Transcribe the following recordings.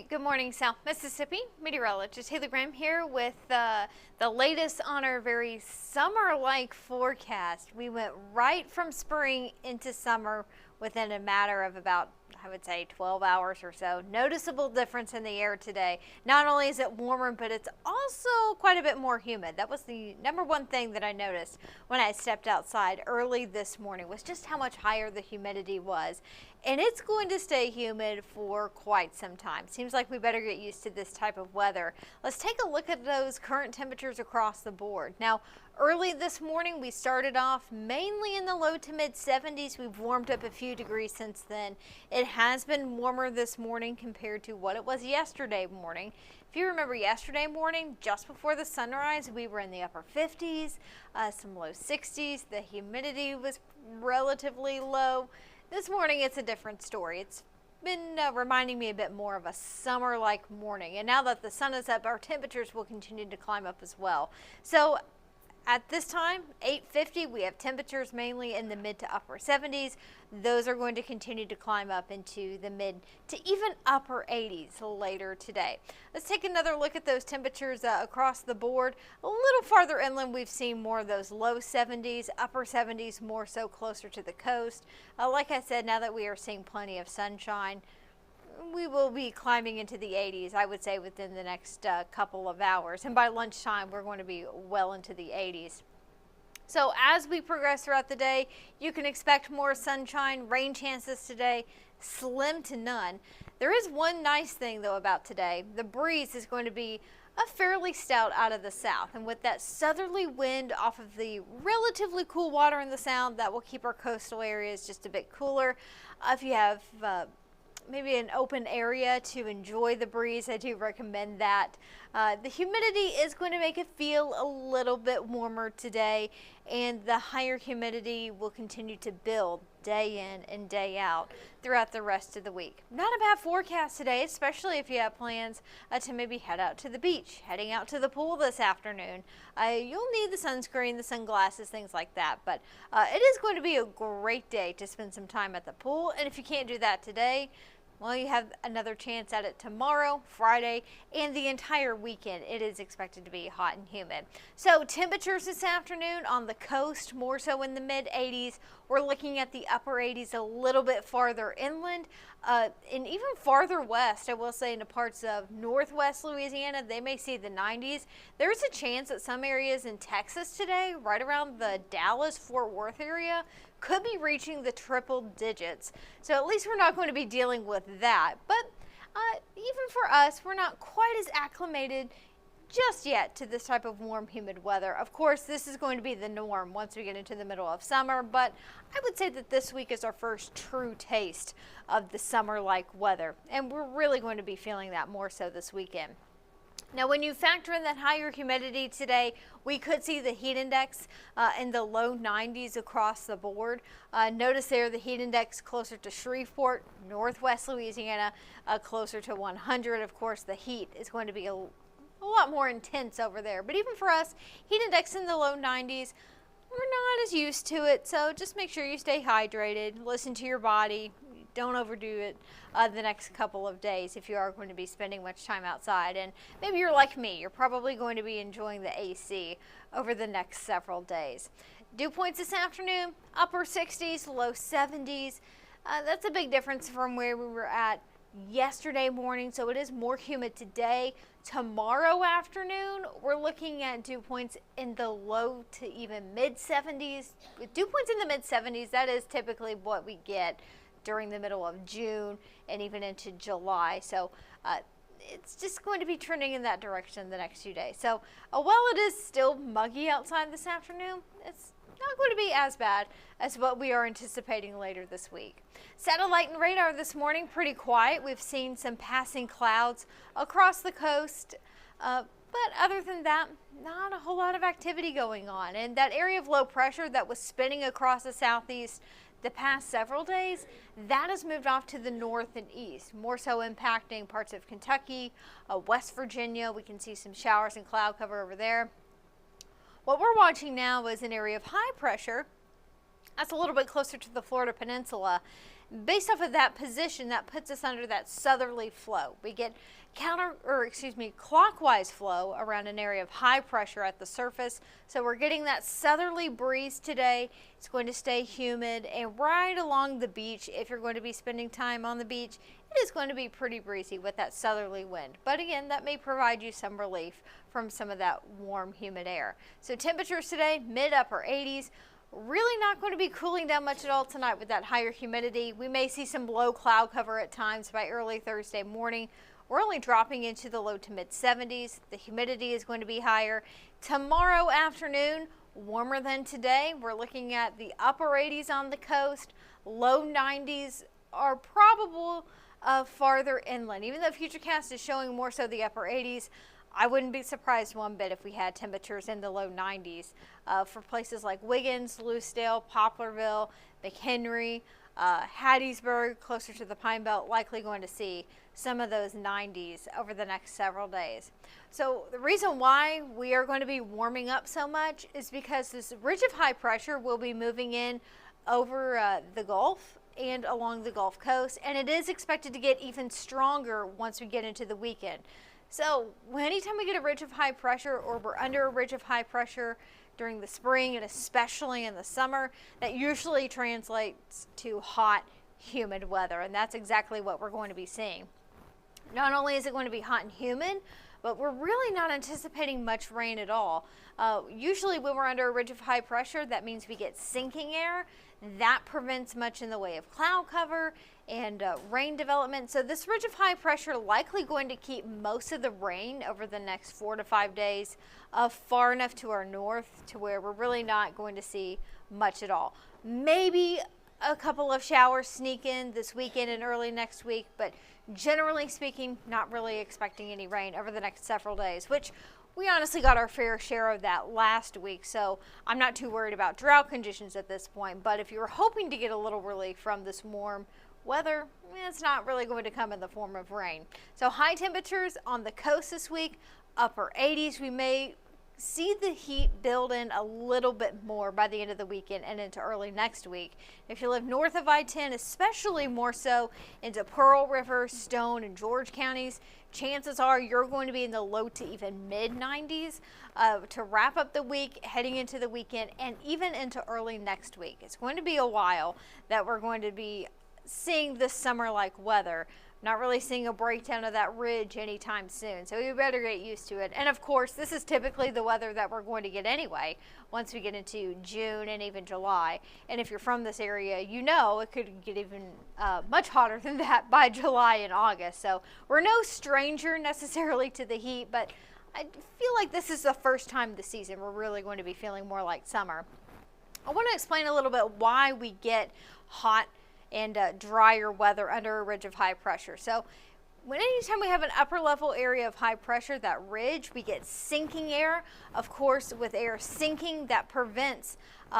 right, good morning, South Mississippi. Meteorologist Taylor Graham here with the latest on our very summer-like forecast. We went right from spring into summer within a matter of about, I would say, 12 hours or so. Noticeable difference in the air today. Not only is it warmer, but it's also quite a bit more humid. That was the number one thing that I noticed when I stepped outside early this morning, was just how much higher the humidity was. And it's going to stay humid for quite some time. Seems like we better get used to this type of weather. Let's take a look at those current temperatures across the board. Now, early this morning, we started off mainly in the low to mid 70s. We've warmed up a few degrees since then. It has been warmer this morning compared to what it was yesterday morning. If you remember yesterday morning, just before the sunrise, we were in the upper 50s, some low 60s. The humidity was relatively low. This morning, it's a different story. It's been reminding me a bit more of a summer-like morning. And now that the sun is up, our temperatures will continue to climb up as well. So at this time, 8:50, we have temperatures mainly in the mid to upper 70s. Those are going to continue to climb up into the mid to even upper 80s later today. Let's take another look at those temperatures across the board. A little farther inland, we've seen more of those low 70s, upper 70s, more so closer to the coast. Like I said, now that we are seeing plenty of sunshine, we will be climbing into the 80s, I would say, within the next couple of hours. And by lunchtime, we're going to be well into the 80s. So as we progress throughout the day, you can expect more sunshine. Rain chances today, slim to none. There is one nice thing, though, about today. The breeze is going to be fairly stout out of the south. And with that southerly wind off of the relatively cool water in the sound, that will keep our coastal areas just a bit cooler. If you have maybe an open area to enjoy the breeze, I do recommend that. The humidity is going to make it feel a little bit warmer today, and the higher humidity will continue to build day in and day out throughout the rest of the week. Not a bad forecast today, especially if you have plans to maybe head out to the beach, heading out to the pool this afternoon. You'll need the sunscreen, the sunglasses, things like that, but it is going to be a great day to spend some time at the pool. And if you can't do that today, well, you have another chance at it tomorrow, Friday, and the entire weekend. It is expected to be hot and humid. So temperatures this afternoon on the coast, more so in the mid 80s. We're looking at the upper 80s a little bit farther inland, and even farther west. I will say in the parts of northwest Louisiana, they may see the 90s. There's a chance that some areas in Texas today, right around the Dallas-Fort Worth area, could be reaching the triple digits. So at least we're not going to be dealing with that. But even for us, we're not quite as acclimated just yet to this type of warm, humid weather. Of course, this is going to be the norm once we get into the middle of summer, but I would say that this week is our first true taste of the summer-like weather, and we're really going to be feeling that more so this weekend. Now, when you factor in that higher humidity today, we could see the heat index in the low 90s across the board. Notice there the heat index closer to Shreveport, northwest Louisiana, closer to 100. Of course, the heat is going to be a lot more intense over there. But even for us, heat index in the low 90s, we're not as used to it. So just make sure you stay hydrated, listen to your body. Don't overdo it the next couple of days if you are going to be spending much time outside. And maybe you're like me, you're probably going to be enjoying the AC over the next several days. Dew points this afternoon, upper 60s, low 70s. That's a big difference from where we were at yesterday morning, so it is more humid today. Tomorrow afternoon, we're looking at dew points in the low to even mid 70s. With dew points in the mid 70s, that is typically what we get during the middle of June and even into July. So it's just going to be trending in that direction the next few days. So while it is still muggy outside this afternoon, it's not going to be as bad as what we are anticipating later this week. Satellite and radar this morning, pretty quiet. We've seen some passing clouds across the coast, but other than that, not a whole lot of activity going on. And that area of low pressure that was spinning across the southeast the past several days, that has moved off to the north and east, more so impacting parts of Kentucky, West Virginia. We can see some showers and cloud cover over there. What we're watching now is an area of high pressure that's a little bit closer to the Florida Peninsula. based off of that position, that puts us under that southerly flow. We get clockwise flow around an area of high pressure at the surface. So we're getting that southerly breeze today. It's going to stay humid, and right along the beach, if you're going to be spending time on the beach, it is going to be pretty breezy with that southerly wind. But again, that may provide you some relief from some of that warm, humid air. So temperatures today, mid-upper 80s. Really not going to be cooling down much at all tonight with that higher humidity. We may see some low cloud cover at times by early Thursday morning. We're only dropping into the low to mid 70s. The humidity is going to be higher. Tomorrow afternoon, warmer than today. We're looking at the upper 80s on the coast. Low 90s are probable farther inland. Even though Futurecast is showing more so the upper 80s, I wouldn't be surprised one bit if we had temperatures in the low 90s for places like Wiggins, Lucedale, Poplarville, McHenry, Hattiesburg, closer to the Pine Belt, likely going to see some of those 90s over the next several days. So the reason why we are going to be warming up so much is because this ridge of high pressure will be moving in over the Gulf and along the Gulf Coast, and it is expected to get even stronger once we get into the weekend. So anytime we get a ridge of high pressure, or we're under a ridge of high pressure during the spring and especially in the summer, that usually translates to hot, humid weather, and that's exactly what we're going to be seeing. Not only is it going to be hot and humid, but we're really not anticipating much rain at all. Usually when we're under a ridge of high pressure, that means we get sinking air. That prevents much in the way of cloud cover and rain development. So this ridge of high pressure likely going to keep most of the rain over the next 4 to 5 days far enough to our north to where we're really not going to see much at all. Maybe a couple of showers sneak in this weekend and early next week, but generally speaking, not really expecting any rain over the next several days, which we honestly got our fair share of that last week, so I'm not too worried about drought conditions at this point. But if you're hoping to get a little relief from this warm weather, it's not really going to come in the form of rain. So high temperatures on the coast this week, upper 80s. We may see the heat build in a little bit more by the end of the weekend and into early next week. If you live north of I-10, especially more so into Pearl River, Stone, and George counties, chances are you're going to be in the low to even mid 90s to wrap up the week, heading into the weekend, and even into early next week. It's going to be a while that we're going to be seeing this summer-like weather. Not really seeing a breakdown of that ridge anytime soon, so we better get used to it. And of course, this is typically the weather that we're going to get anyway once we get into June and even July. And if you're from this area, you know it could get even much hotter than that by July and August. So we're no stranger necessarily to the heat, but I feel like this is the first time this season we're really going to be feeling more like summer. I want to explain a little bit why we get hot and drier weather under a ridge of high pressure. So anytime we have an upper level area of high pressure, that ridge, we get sinking air. Of course, with air sinking, that prevents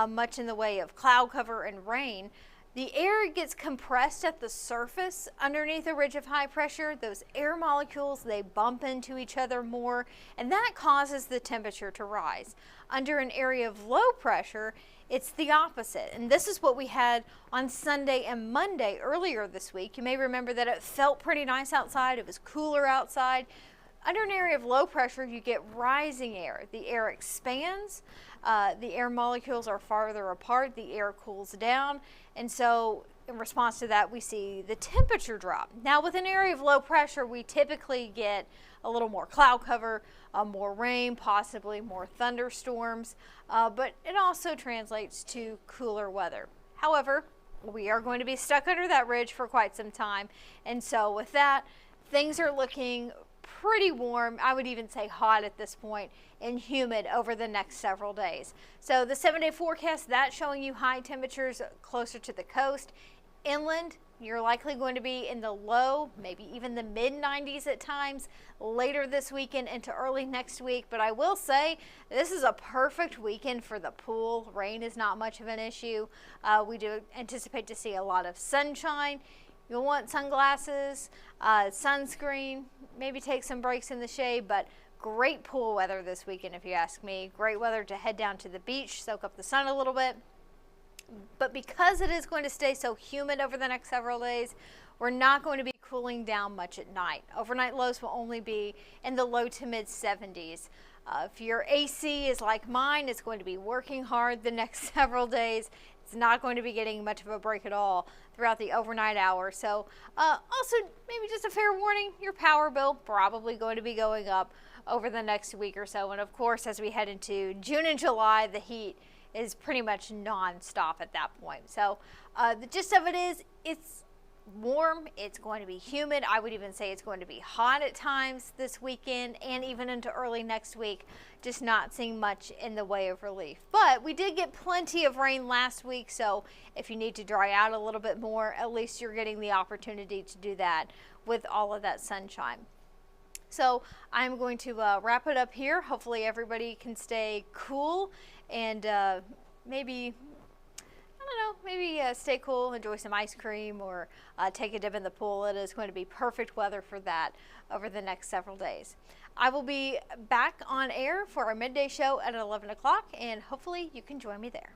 much in the way of cloud cover and rain. The air gets compressed at the surface underneath a ridge of high pressure. Those air molecules, they bump into each other more, and that causes the temperature to rise. Under an area of low pressure, it's the opposite, and this is what we had on Sunday and Monday earlier this week. You may remember that it felt pretty nice outside. It was cooler outside. Under an area of low pressure, you get rising air. The air expands. The air molecules are farther apart. The air cools down, and so in response to that, we see the temperature drop. Now, with an area of low pressure, we typically get a little more cloud cover, more rain, possibly more thunderstorms, but it also translates to cooler weather. However, we are going to be stuck under that ridge for quite some time, and so with that, things are looking pretty warm. I would even say hot at this point, and humid over the next several days. So the 7-day forecast, that's showing you high temperatures closer to the coast. Inland, you're likely going to be in the low, maybe even the mid 90s at times later this weekend into early next week. But I will say this is a perfect weekend for the pool. Rain is not much of an issue. We do anticipate to see a lot of sunshine. You'll want sunglasses, sunscreen, maybe take some breaks in the shade, but great pool weather this weekend if you ask me. Great weather to head down to the beach, soak up the sun a little bit. But because it is going to stay so humid over the next several days, we're not going to be cooling down much at night. Overnight lows will only be in the low to mid 70s. If your AC is like mine, it's going to be working hard the next several days. It's not going to be getting much of a break at all throughout the overnight hours. So also maybe just a fair warning, your power bill probably going to be going up over the next week or so. And of course, as we head into June and July, the heat is pretty much non-stop at that point. So the gist of it is, it's warm, it's going to be humid. I would even say it's going to be hot at times this weekend and even into early next week. Just not seeing much in the way of relief. But we did get plenty of rain last week, so if you need to dry out a little bit more, at least you're getting the opportunity to do that with all of that sunshine. So I'm going to wrap it up here. Hopefully everybody can stay cool and maybe stay cool, enjoy some ice cream, or take a dip in the pool. It is going to be perfect weather for that over the next several days. I will be back on air for our midday show at 11 o'clock, and hopefully you can join me there.